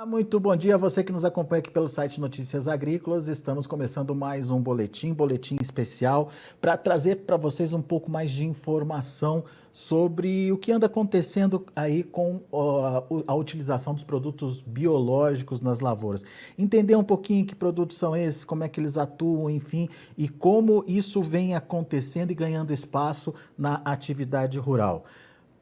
Muito bom dia a você que nos acompanha aqui pelo site Notícias Agrícolas. Estamos começando mais um boletim especial para trazer para vocês um pouco mais de informação sobre o que anda acontecendo aí com a utilização dos produtos biológicos nas lavouras. Entender um pouquinho que produtos são esses, como é que eles atuam, enfim, e como isso vem acontecendo e ganhando espaço na atividade rural.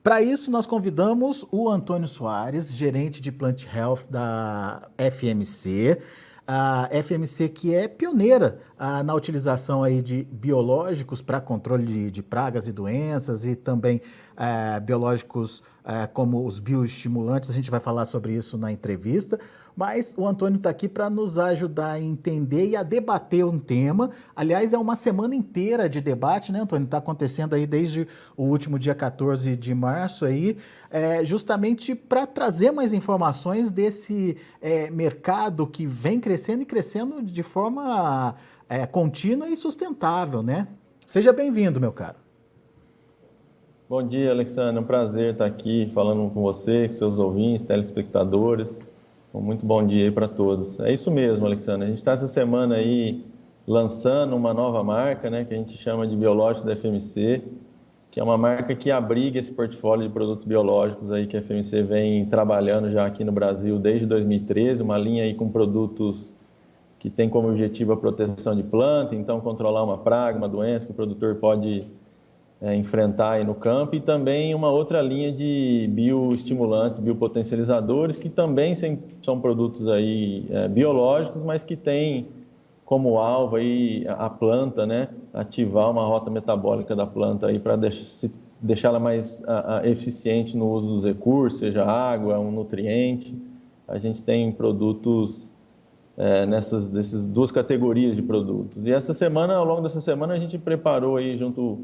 Para isso, nós convidamos o Antônio Soares, gerente de Plant Health da FMC. A FMC que é pioneira na utilização aí de biológicos para controle de pragas e doenças e também biológicos como os bioestimulantes. A gente vai falar sobre isso na entrevista. Mas o Antônio está aqui para nos ajudar a entender e a debater um tema. Aliás, é uma semana inteira de debate, né, Antônio? Está acontecendo aí desde o último dia 14 de março aí, justamente para trazer mais informações desse mercado que vem crescendo e crescendo de forma contínua e sustentável, né? Seja bem-vindo, meu caro. Bom dia, Alexandre. É um prazer estar aqui falando com você, com seus ouvintes, telespectadores. Muito bom dia aí para todos. É isso mesmo, Alexandre. A gente está essa semana aí lançando uma nova marca, né, que a gente chama de Biológicos da FMC, que é uma marca que abriga esse portfólio de produtos biológicos aí que a FMC vem trabalhando já aqui no Brasil desde 2013, uma linha aí com produtos que tem como objetivo a proteção de planta, então controlar uma praga, uma doença que o produtor pode enfrentar aí no campo, e também uma outra linha de bioestimulantes, biopotencializadores, que também são produtos aí biológicos, mas que têm como alvo aí a planta, né, ativar uma rota metabólica da planta aí para deixá-la mais eficiente no uso dos recursos, seja água, um nutriente. A gente tem produtos dessas duas categorias de produtos. E essa semana, ao longo dessa semana, a gente preparou aí junto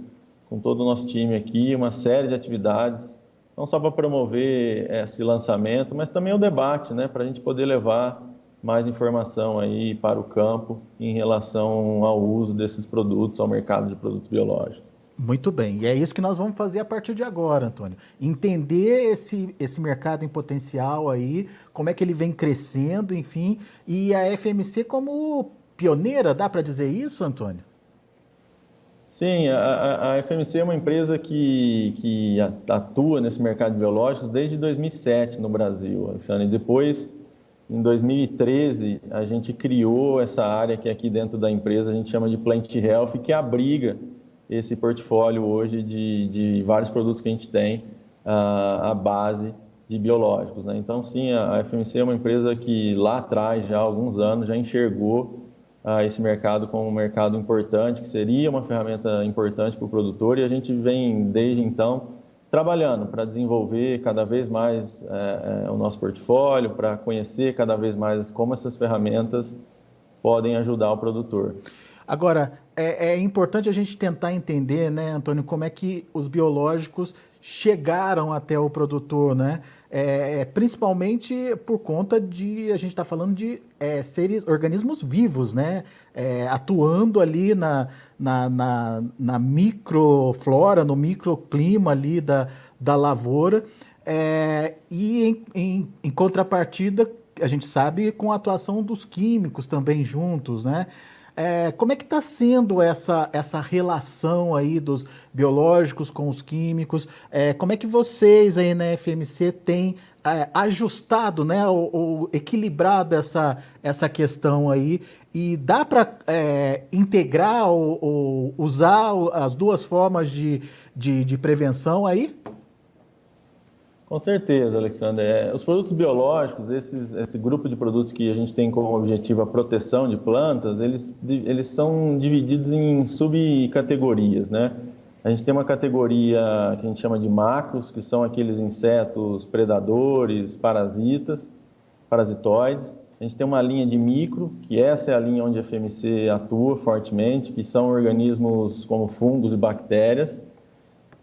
com todo o nosso time aqui, uma série de atividades, não só para promover esse lançamento, mas também o debate, né, para a gente poder levar mais informação aí para o campo em relação ao uso desses produtos, ao mercado de produtos biológicos. Muito bem, e é isso que nós vamos fazer a partir de agora, Antônio. Entender esse mercado em potencial aí, como é que ele vem crescendo, enfim, e a FMC como pioneira, dá para dizer isso, Antônio? Sim, a FMC é uma empresa que atua nesse mercado de biológicos desde 2007 no Brasil, Alexandre. E depois, em 2013, a gente criou essa área que aqui dentro da empresa a gente chama de Plant Health, que abriga esse portfólio hoje de vários produtos que a gente tem à base de biológicos, né? Então, sim, a FMC é uma empresa que lá atrás, já há alguns anos, já enxergou esse mercado como um mercado importante, que seria uma ferramenta importante para o produtor, e a gente vem, desde então, trabalhando para desenvolver cada vez mais o nosso portfólio, para conhecer cada vez mais como essas ferramentas podem ajudar o produtor. Agora, é importante a gente tentar entender, né, Antônio, como é que os biológicos chegaram até o produtor, né? Principalmente por conta de, a gente está falando de organismos vivos, né? Atuando ali na microflora, no microclima ali da lavoura. E em contrapartida, a gente sabe com a atuação dos químicos também juntos, né? Como é que está sendo essa relação aí dos biológicos com os químicos? Como é que vocês aí na FMC têm ajustado, né, ou equilibrado essa questão aí? E dá para integrar ou usar as duas formas de prevenção aí? Com certeza, Alexandre. Os produtos biológicos, esse grupo de produtos que a gente tem como objetivo a proteção de plantas, eles são divididos em subcategorias, né? A gente tem uma categoria que a gente chama de macros, que são aqueles insetos predadores, parasitoides. A gente tem uma linha de micro, que essa é a linha onde a FMC atua fortemente, que são organismos como fungos e bactérias.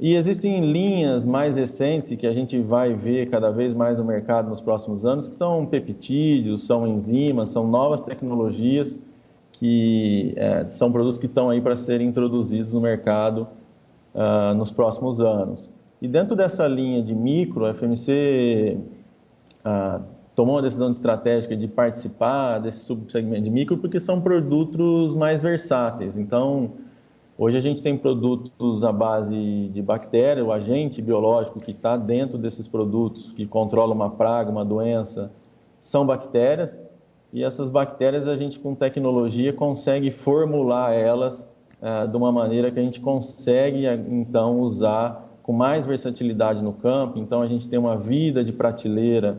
E existem linhas mais recentes que a gente vai ver cada vez mais no mercado nos próximos anos, que são peptídeos, são enzimas, são novas tecnologias que são produtos que estão aí para serem introduzidos no mercado nos próximos anos. E dentro dessa linha de micro, a FMC tomou uma decisão estratégica de participar desse subsegmento de micro, porque são produtos mais versáteis. Então, hoje a gente tem produtos à base de bactéria, o agente biológico que está dentro desses produtos, que controla uma praga, uma doença, são bactérias, e essas bactérias a gente com tecnologia consegue formular elas de uma maneira que a gente consegue então usar com mais versatilidade no campo. Então a gente tem uma vida de prateleira,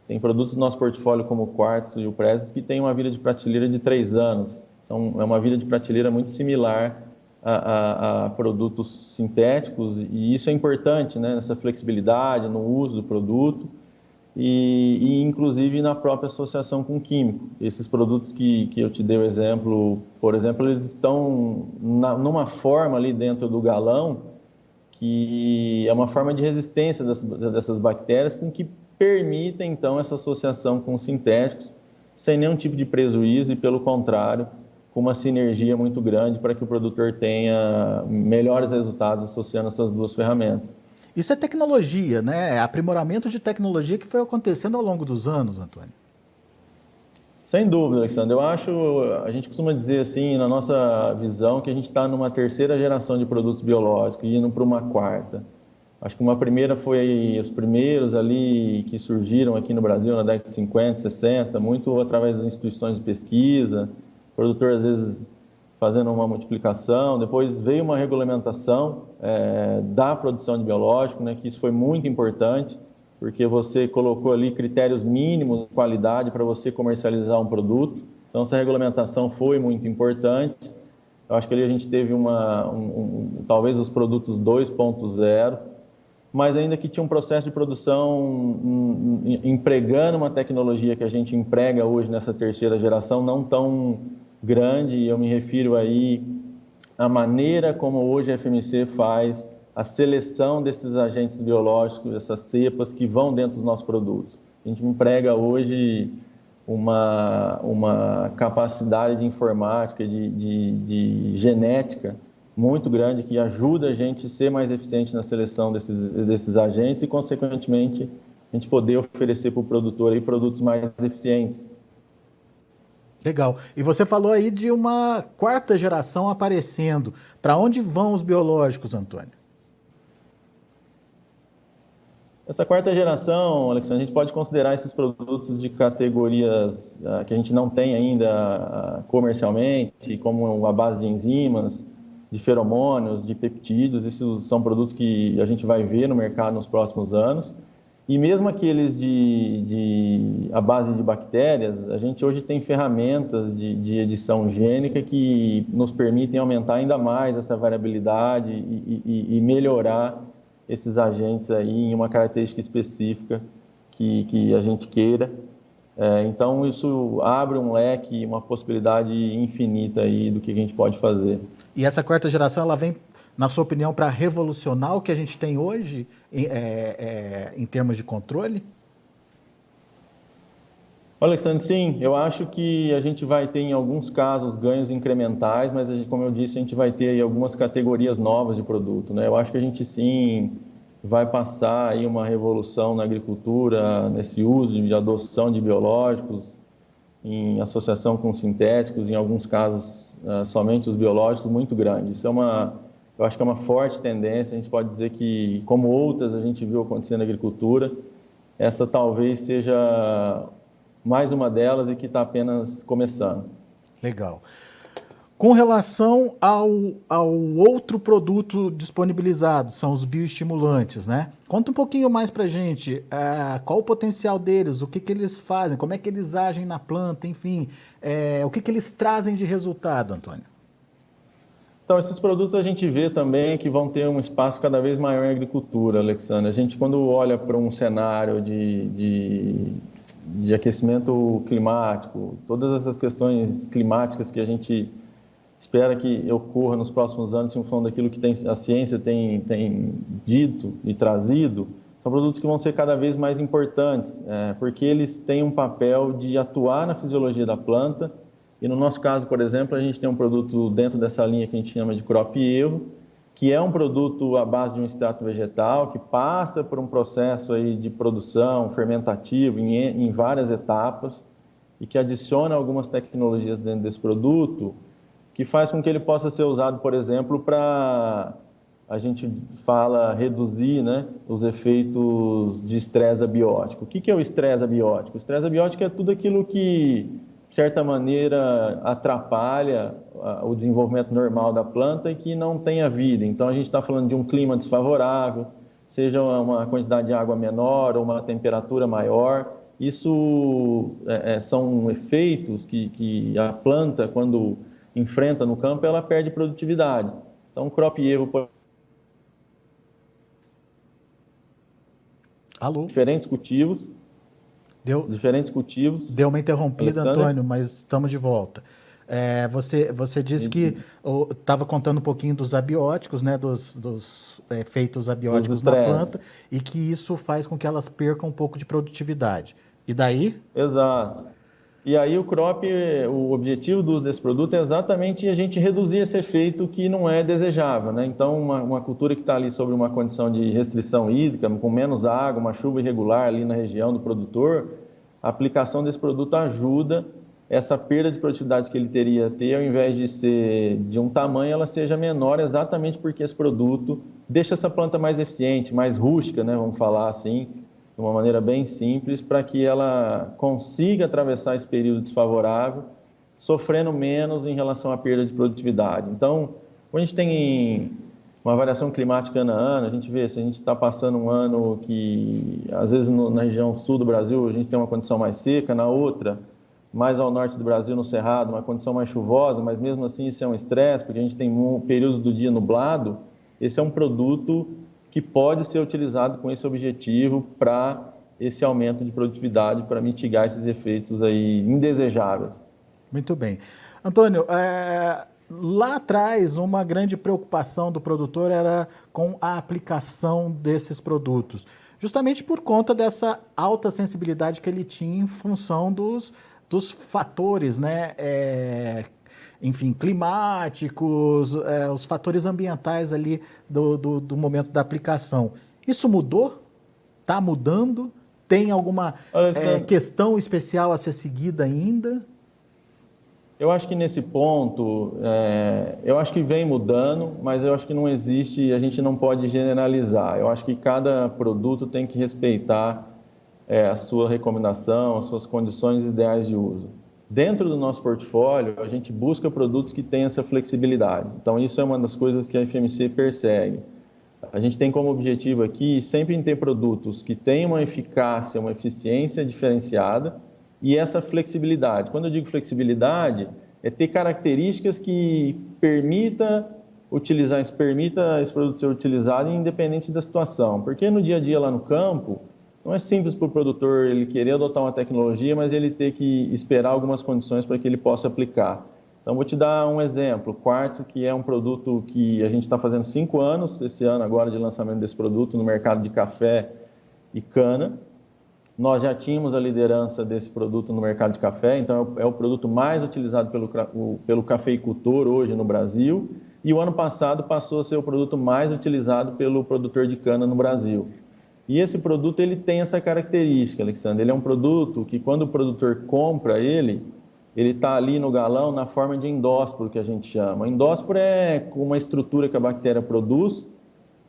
tem produtos do nosso portfólio como o Quartz e o Prezes que tem uma vida de prateleira de 3 anos. É uma vida de prateleira muito similar a produtos sintéticos, e isso é importante, né, nessa flexibilidade no uso do produto e inclusive na própria associação com o químico. Esses produtos que eu te dei o exemplo, por exemplo, eles estão numa forma ali dentro do galão que é uma forma de resistência dessas bactérias com que permite então essa associação com os sintéticos sem nenhum tipo de prejuízo e, pelo contrário, com uma sinergia muito grande para que o produtor tenha melhores resultados associando essas duas ferramentas. Isso é tecnologia, né? É aprimoramento de tecnologia que foi acontecendo ao longo dos anos, Antônio. Sem dúvida, Alexandre. Eu acho, a gente costuma dizer assim, na nossa visão, que a gente está numa terceira geração de produtos biológicos, indo para uma quarta. Acho que uma primeira foi os primeiros ali que surgiram aqui no Brasil na década de 50, 60, muito através das instituições de pesquisa, o produtor às vezes fazendo uma multiplicação. Depois veio uma regulamentação da produção de biológico, né, que isso foi muito importante, porque você colocou ali critérios mínimos de qualidade para você comercializar um produto. Então, essa regulamentação foi muito importante. Eu acho que ali a gente teve talvez os produtos 2.0, mas ainda que tinha um processo de produção empregando uma tecnologia que a gente emprega hoje nessa terceira geração, não tão grande, e eu me refiro aí à maneira como hoje a FMC faz a seleção desses agentes biológicos, essas cepas que vão dentro dos nossos produtos. A gente emprega hoje uma capacidade de informática, de genética muito grande, que ajuda a gente a ser mais eficiente na seleção desses agentes e, consequentemente, a gente poder oferecer para o produtor aí produtos mais eficientes. Legal. E você falou aí de uma quarta geração aparecendo. Para onde vão os biológicos, Antônio? Essa quarta geração, Alexandre, a gente pode considerar esses produtos de categorias que a gente não tem ainda comercialmente, como a base de enzimas, de feromônios, de peptídeos. Esses são produtos que a gente vai ver no mercado nos próximos anos. E mesmo aqueles a base de bactérias, a gente hoje tem ferramentas de edição gênica que nos permitem aumentar ainda mais essa variabilidade e melhorar esses agentes aí em uma característica específica que a gente queira. Então, isso abre um leque, uma possibilidade infinita aí do que a gente pode fazer. E essa quarta geração, ela vem, na sua opinião, para revolucionar o que a gente tem hoje em termos de controle? Alexandre, sim, eu acho que a gente vai ter em alguns casos ganhos incrementais, mas como eu disse, a gente vai ter aí algumas categorias novas de produto, né? Eu acho que a gente sim vai passar aí uma revolução na agricultura, nesse uso de adoção de biológicos, em associação com sintéticos, em alguns casos somente os biológicos, muito grande. Isso eu acho que é uma forte tendência. A gente pode dizer que, como outras a gente viu acontecer na agricultura, essa talvez seja mais uma delas e que está apenas começando. Legal. Com relação ao outro produto disponibilizado, são os bioestimulantes, né? Conta um pouquinho mais para a gente, qual o potencial deles, o que eles fazem, como é que eles agem na planta, enfim, o que eles trazem de resultado, Antônio? Então, esses produtos a gente vê também que vão ter um espaço cada vez maior em agricultura, Alexandre. A gente, quando olha para um cenário de aquecimento climático, todas essas questões climáticas que a gente espera que ocorra nos próximos anos, em função daquilo que a ciência tem dito e trazido, são produtos que vão ser cada vez mais importantes, porque eles têm um papel de atuar na fisiologia da planta. E no nosso caso, por exemplo, a gente tem um produto dentro dessa linha que a gente chama de Crop Evo, que é um produto à base de um extrato vegetal, que passa por um processo aí de produção fermentativo em várias etapas e que adiciona algumas tecnologias dentro desse produto, que faz com que ele possa ser usado, por exemplo, para, a gente fala, reduzir, né, os efeitos de estresse abiótico. O que é o estresse abiótico? O estresse abiótico é tudo aquilo que, de certa maneira, atrapalha o desenvolvimento normal da planta e que não tenha vida. Então, a gente está falando de um clima desfavorável, seja uma quantidade de água menor ou uma temperatura maior. Isso são efeitos que a planta, quando enfrenta no campo, ela perde produtividade. Então, crop erro, por Alô? diferentes cultivos. Deu uma interrompida, Alexander? Antônio, mas estamos de volta. Você disse que estava contando um pouquinho dos abióticos, né, dos efeitos abióticos na planta, e que isso faz com que elas percam um pouco de produtividade. E daí? Exato. E aí o objetivo do uso desse produto é exatamente a gente reduzir esse efeito que não é desejável, né? Então, uma cultura que está ali sobre uma condição de restrição hídrica, com menos água, uma chuva irregular ali na região do produtor, a aplicação desse produto ajuda essa perda de produtividade que ele teria a ter, ao invés de ser de um tamanho, ela seja menor, exatamente porque esse produto deixa essa planta mais eficiente, mais rústica, né? Vamos falar assim, de uma maneira bem simples, para que ela consiga atravessar esse período desfavorável, sofrendo menos em relação à perda de produtividade. Então, quando a gente tem uma variação climática ano a ano, a gente vê, se a gente está passando um ano que, às vezes, na região sul do Brasil, a gente tem uma condição mais seca, na outra, mais ao norte do Brasil, no Cerrado, uma condição mais chuvosa, mas mesmo assim isso é um estresse, porque a gente tem períodos do dia nublado. Esse é um produto que pode ser utilizado com esse objetivo para esse aumento de produtividade, para mitigar esses efeitos aí indesejáveis. Muito bem. Antônio, lá atrás uma grande preocupação do produtor era com a aplicação desses produtos, justamente por conta dessa alta sensibilidade que ele tinha em função dos fatores, né? Enfim, climáticos, os fatores ambientais ali do momento da aplicação. Isso mudou? Está mudando? Tem alguma questão especial a ser seguida ainda? Eu acho que nesse ponto, eu acho que vem mudando, mas eu acho que não existe, a gente não pode generalizar. Eu acho que cada produto tem que respeitar a sua recomendação, as suas condições ideais de uso. Dentro do nosso portfólio, a gente busca produtos que tenham essa flexibilidade. Então, isso é uma das coisas que a FMC persegue. A gente tem como objetivo aqui sempre ter produtos que tenham uma eficácia, uma eficiência diferenciada e essa flexibilidade. Quando eu digo flexibilidade, é ter características que permita esse produto ser utilizado independente da situação. Porque no dia a dia lá no campo, não é simples para o produtor ele querer adotar uma tecnologia, mas ele ter que esperar algumas condições para que ele possa aplicar. Então, vou te dar um exemplo. O Quartzo, que é um produto que a gente está fazendo 5 anos, esse ano agora, de lançamento desse produto no mercado de café e cana. Nós já tínhamos a liderança desse produto no mercado de café, então é o produto mais utilizado pelo cafeicultor hoje no Brasil. E o ano passado passou a ser o produto mais utilizado pelo produtor de cana no Brasil. E esse produto ele tem essa característica, Alexandre. Ele é um produto que, quando o produtor compra ele está ali no galão na forma de endósporo, que a gente chama. Endósporo é uma estrutura que a bactéria produz,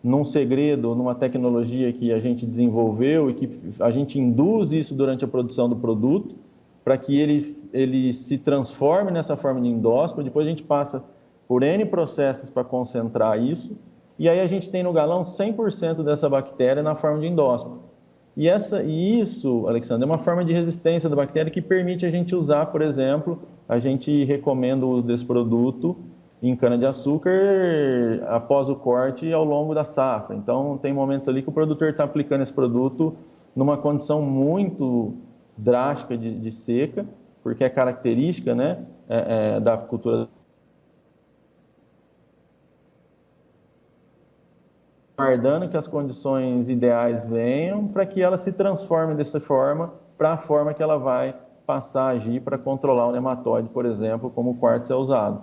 num segredo, numa tecnologia que a gente desenvolveu e que a gente induz isso durante a produção do produto, para que ele se transforme nessa forma de endósporo. Depois a gente passa por N processos para concentrar isso. E aí a gente tem no galão 100% dessa bactéria na forma de endósporo. E isso, Alexandre, é uma forma de resistência da bactéria que permite a gente usar, por exemplo, a gente recomenda o uso desse produto em cana-de-açúcar após o corte ao longo da safra. Então, tem momentos ali que o produtor está aplicando esse produto numa condição muito drástica de seca, porque é característica, né, da cultura, aguardando que as condições ideais venham para que ela se transforme dessa forma para a forma que ela vai passar a agir para controlar o nematóide, por exemplo, como o Quartzo é usado.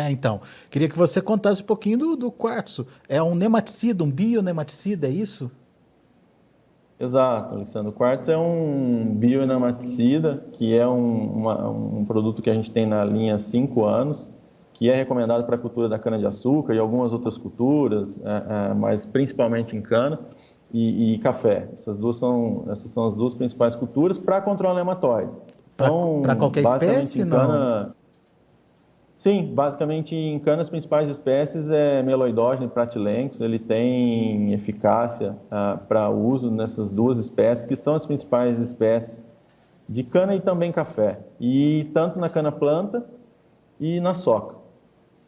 Então, queria que você contasse um pouquinho do quartzo. É um nematicida, um bionematicida, é isso? Exato, Alexandre. O quartzo é um bionematicida, que é um produto que a gente tem na linha há 5 anos, que é recomendado para a cultura da cana-de-açúcar e algumas outras culturas, mas principalmente em cana e café. Essas são as duas principais culturas para controle nematóide. Para Então, qualquer basicamente espécie, em não? cana, sim, basicamente em cana as principais espécies é meloidógeno e pratilencos. Ele tem eficácia para uso nessas duas espécies, que são as principais espécies de cana e também café. E tanto na cana planta e na soca,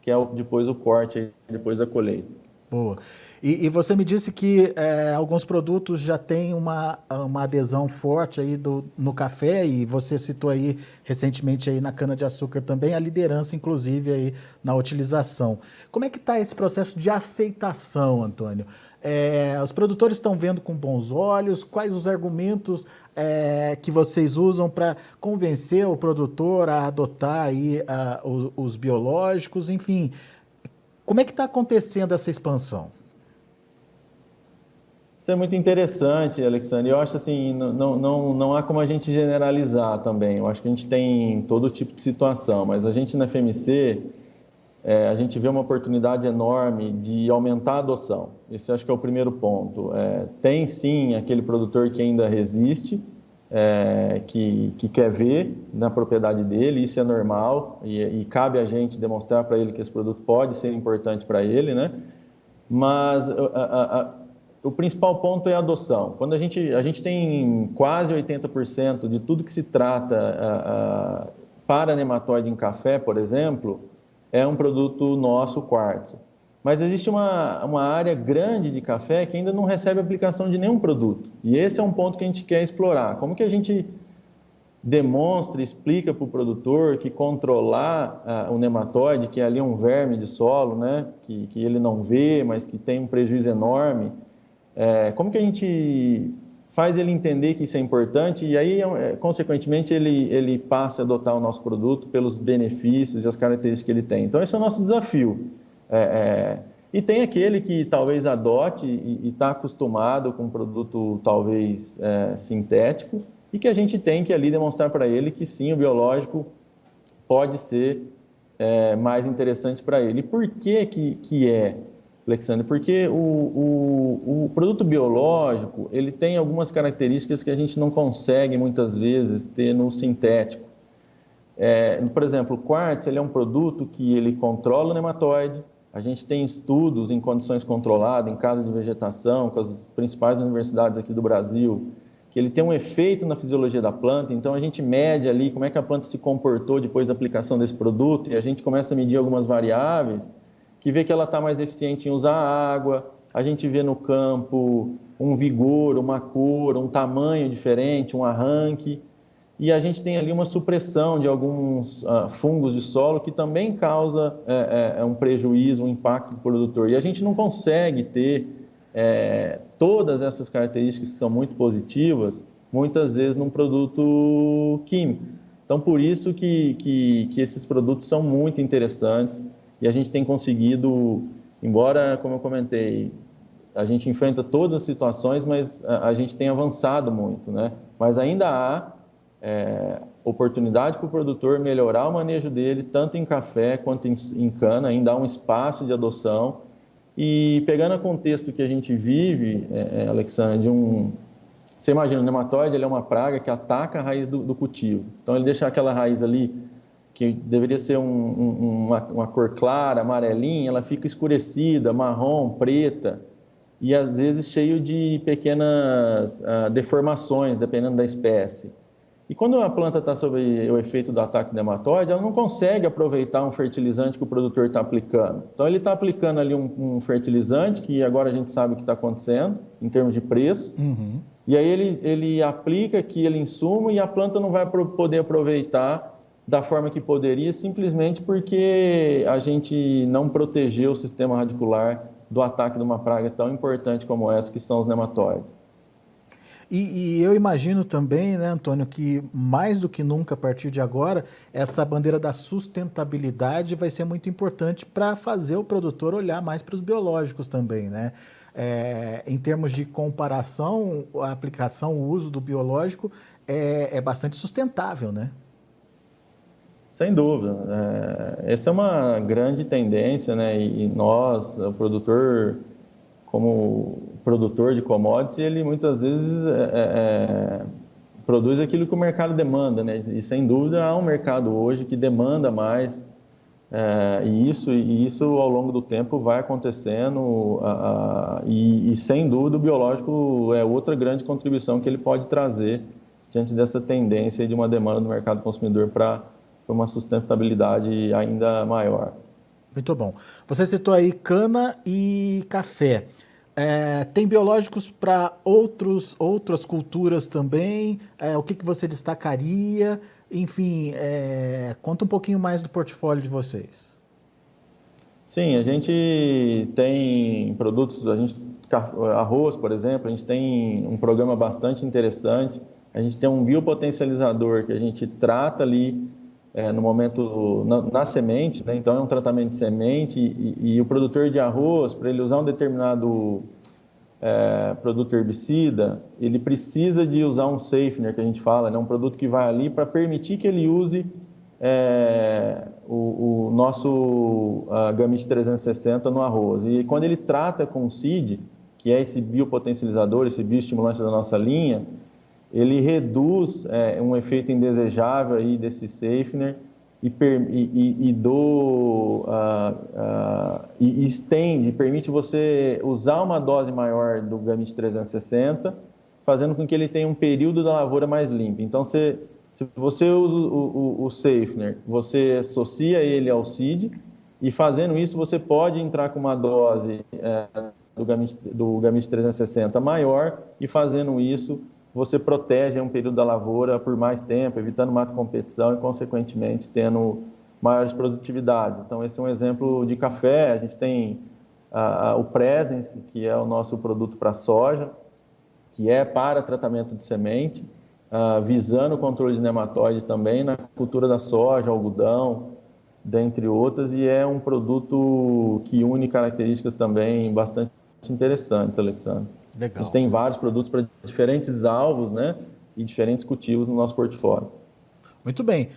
que é depois o corte, depois da colheita. Boa. E você me disse que alguns produtos já têm uma adesão forte aí no café, e você citou aí recentemente aí na cana-de-açúcar também a liderança, inclusive, aí na utilização. Como é que está esse processo de aceitação, Antônio? Os produtores estão vendo com bons olhos? Quais os argumentos que vocês usam para convencer o produtor a adotar aí os biológicos? Enfim, como é que está acontecendo essa expansão? Isso é muito interessante, Alexandre. Eu acho assim, não há como a gente generalizar também. Eu acho que a gente tem todo tipo de situação, mas a gente na FMC, a gente vê uma oportunidade enorme de aumentar a adoção. Esse acho que é o primeiro ponto. Tem sim aquele produtor que ainda resiste, que quer ver na propriedade dele, isso é normal, e cabe a gente demonstrar para ele que esse produto pode ser importante para ele, né? Mas o principal ponto é a adoção. Quando a gente tem quase 80% de tudo que se trata para nematóide em café, por exemplo, é um produto nosso, quartzo. Mas existe uma área grande de café que ainda não recebe aplicação de nenhum produto. E esse é um ponto que a gente quer explorar. Como que a gente demonstra, explica para o produtor que controlar o nematóide, que é ali um verme de solo, né, que ele não vê, mas que tem um prejuízo enorme, como que a gente faz ele entender que isso é importante e aí, consequentemente, ele passa a adotar o nosso produto pelos benefícios e as características que ele tem. Então, esse é o nosso desafio. E tem aquele que talvez adote e está acostumado com um produto talvez sintético e que a gente tem que ali demonstrar para ele que sim, o biológico pode ser mais interessante para ele. E por que é, Alexandre? Porque o produto biológico ele tem algumas características que a gente não consegue muitas vezes ter no sintético. Por exemplo, o quartzo ele é um produto que ele controla o nematóide. A gente tem estudos em condições controladas, em casa de vegetação, com as principais universidades aqui do Brasil, que ele tem um efeito na fisiologia da planta. Então a gente mede ali como é que a planta se comportou depois da aplicação desse produto e a gente começa a medir algumas variáveis que vê que ela está mais eficiente em usar água, a gente vê no campo um vigor, uma cor, um tamanho diferente, um arranque, e a gente tem ali uma supressão de alguns fungos de solo que também causa um prejuízo, um impacto do produtor. E a gente não consegue ter todas essas características que são muito positivas, muitas vezes num produto químico. Então, por isso que esses produtos são muito interessantes e a gente tem conseguido, embora, como eu comentei, a gente enfrenta todas as situações, mas a gente tem avançado muito, né? Mas ainda há oportunidade para o produtor melhorar o manejo dele, tanto em café quanto em cana, ainda há um espaço de adoção. E pegando o contexto que a gente vive, Alexandre, você imagina, o nematóide ele é uma praga que ataca a raiz do cultivo. Então ele deixa aquela raiz ali, que deveria ser uma cor clara, amarelinha, ela fica escurecida, marrom, preta, e às vezes cheio de pequenas deformações, dependendo da espécie. E quando a planta está sob o efeito do ataque do nematóide, ela não consegue aproveitar um fertilizante que o produtor está aplicando. Então ele está aplicando ali um fertilizante, que agora a gente sabe o que está acontecendo, em termos de preço, e aí ele aplica aquele insumo e a planta não vai poder aproveitar da forma que poderia, simplesmente porque a gente não protegeu o sistema radicular do ataque de uma praga tão importante como essa, que são os nematóides. E eu imagino também, né, Antônio, que mais do que nunca a partir de agora, essa bandeira da sustentabilidade vai ser muito importante para fazer o produtor olhar mais para os biológicos também, né? Em termos de comparação, a aplicação, o uso do biológico é bastante sustentável, né? Sem dúvida. Essa é uma grande tendência, né? E nós, o produtor, como produtor de commodities, ele muitas vezes produz aquilo que o mercado demanda, né? E sem dúvida há um mercado hoje que demanda mais, e isso ao longo do tempo vai acontecendo, e sem dúvida o biológico é outra grande contribuição que ele pode trazer diante dessa tendência de uma demanda do mercado consumidor para uma sustentabilidade ainda maior. Muito bom. Você citou aí cana e café. Tem biológicos para outras culturas também? O que você destacaria? Enfim, conta um pouquinho mais do portfólio de vocês. Sim, a gente tem produtos, arroz, por exemplo, a gente tem um programa bastante interessante. A gente tem um biopotencializador que a gente trata ali no momento, na semente, né? Então é um tratamento de semente e o produtor de arroz, para ele usar um determinado produto herbicida, ele precisa de usar um safener, que a gente fala, né? Um produto que vai ali para permitir que ele use o nosso Gamit 360 no arroz. E quando ele trata com o CID, que é esse biopotencializador, esse bioestimulante da nossa linha, ele reduz um efeito indesejável aí desse safener e estende, permite você usar uma dose maior do Gamit 360, fazendo com que ele tenha um período da lavoura mais limpo. Então, se você usa o safener, você associa ele ao CID, e fazendo isso você pode entrar com uma dose do Gamit 360 maior, e fazendo isso você protege um período da lavoura por mais tempo, evitando mato competição e, consequentemente, tendo maiores produtividades. Então, esse é um exemplo de café. A gente tem o Presence, que é o nosso produto para soja, que é para tratamento de semente, visando o controle de nematóide também na cultura da soja, algodão, dentre outras, e é um produto que une características também bastante interessantes, Alexandre. Legal. A gente tem vários produtos para diferentes alvos, né, e diferentes cultivos no nosso portfólio. Muito bem.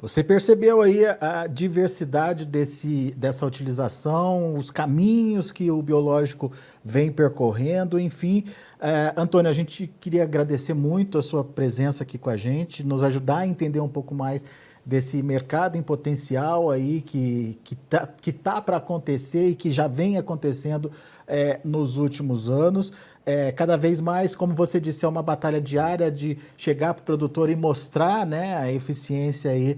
Você percebeu aí a diversidade dessa utilização, os caminhos que o biológico vem percorrendo, enfim. Antônio, a gente queria agradecer muito a sua presença aqui com a gente, nos ajudar a entender um pouco mais desse mercado em potencial aí que tá para acontecer e que já vem acontecendo nos últimos anos. Cada vez mais, como você disse, é uma batalha diária de chegar para o produtor e mostrar, né, a eficiência aí,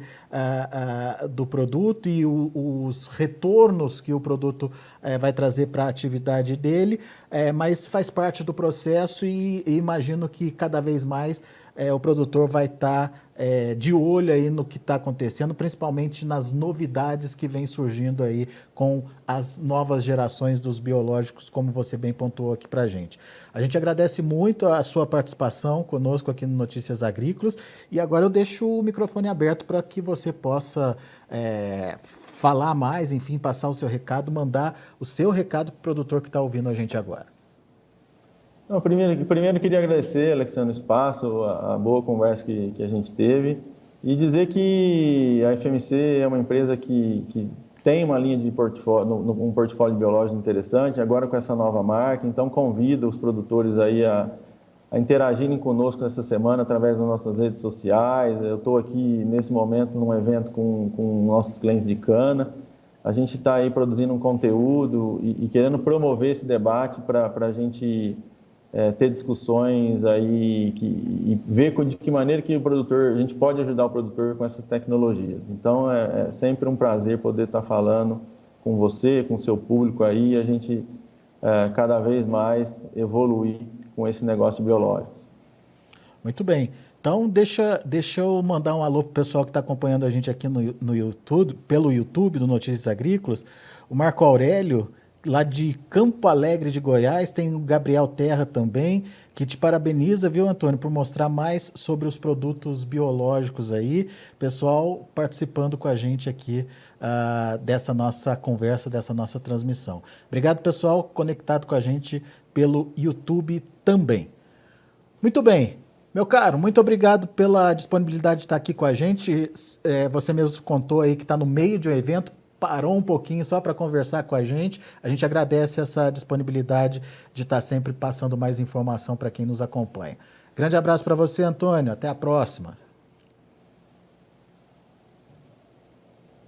do produto e os retornos que o produto vai trazer para a atividade dele, mas faz parte do processo e imagino que cada vez mais o produtor vai estar de olho aí no que está acontecendo, principalmente nas novidades que vem surgindo aí com as novas gerações dos biológicos, como você bem pontuou aqui para a gente. A gente agradece muito a sua participação conosco aqui no Notícias Agrícolas e agora eu deixo o microfone aberto para que você possa falar mais, enfim, passar o seu recado, mandar o seu recado para o produtor que está ouvindo a gente agora. Não, primeiro queria agradecer, Alexandre, o espaço, a boa conversa que a gente teve, e dizer que a FMC é uma empresa que tem uma linha de portfólio, um portfólio biológico interessante, agora com essa nova marca. Então convido os produtores aí a interagirem conosco nessa semana através das nossas redes sociais. Eu estou aqui nesse momento num evento com nossos clientes de cana. A gente está aí produzindo um conteúdo e querendo promover esse debate para a gente ter discussões aí e ver de que maneira que a gente pode ajudar o produtor com essas tecnologias. Então, é sempre um prazer poder estar falando com você, com o seu público aí, e a gente cada vez mais evoluir com esse negócio de biológicos. Muito bem. Então, deixa eu mandar um alô para o pessoal que está acompanhando a gente aqui no YouTube, pelo YouTube do Notícias Agrícolas. O Marco Aurélio, lá de Campo Alegre de Goiás, tem o Gabriel Terra também, que te parabeniza, viu, Antônio, por mostrar mais sobre os produtos biológicos aí. Pessoal participando com a gente aqui dessa nossa conversa, dessa nossa transmissão. Obrigado, pessoal, conectado com a gente pelo YouTube também. Muito bem. Meu caro, muito obrigado pela disponibilidade de estar aqui com a gente. Você mesmo contou aí que está no meio de um evento, parou um pouquinho só para conversar com a gente. A gente agradece essa disponibilidade de estar sempre passando mais informação para quem nos acompanha. Grande abraço para você, Antônio. Até a próxima.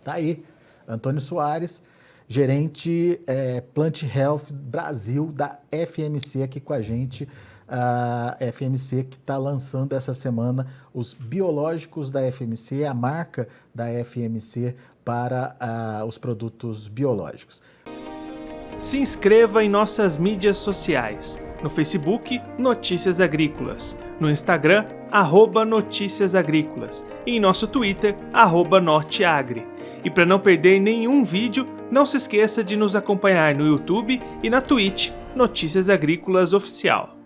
Tá aí, Antônio Soares, gerente Plant Health Brasil da FMC aqui com a gente. A FMC que está lançando essa semana os biológicos da FMC, a marca da FMC para os produtos biológicos. Se inscreva em nossas mídias sociais. No Facebook, Notícias Agrícolas. No Instagram, @Notícias Agrícolas. E em nosso Twitter, @Norteagri. E para não perder nenhum vídeo, não se esqueça de nos acompanhar no YouTube e na Twitch, Notícias Agrícolas Oficial.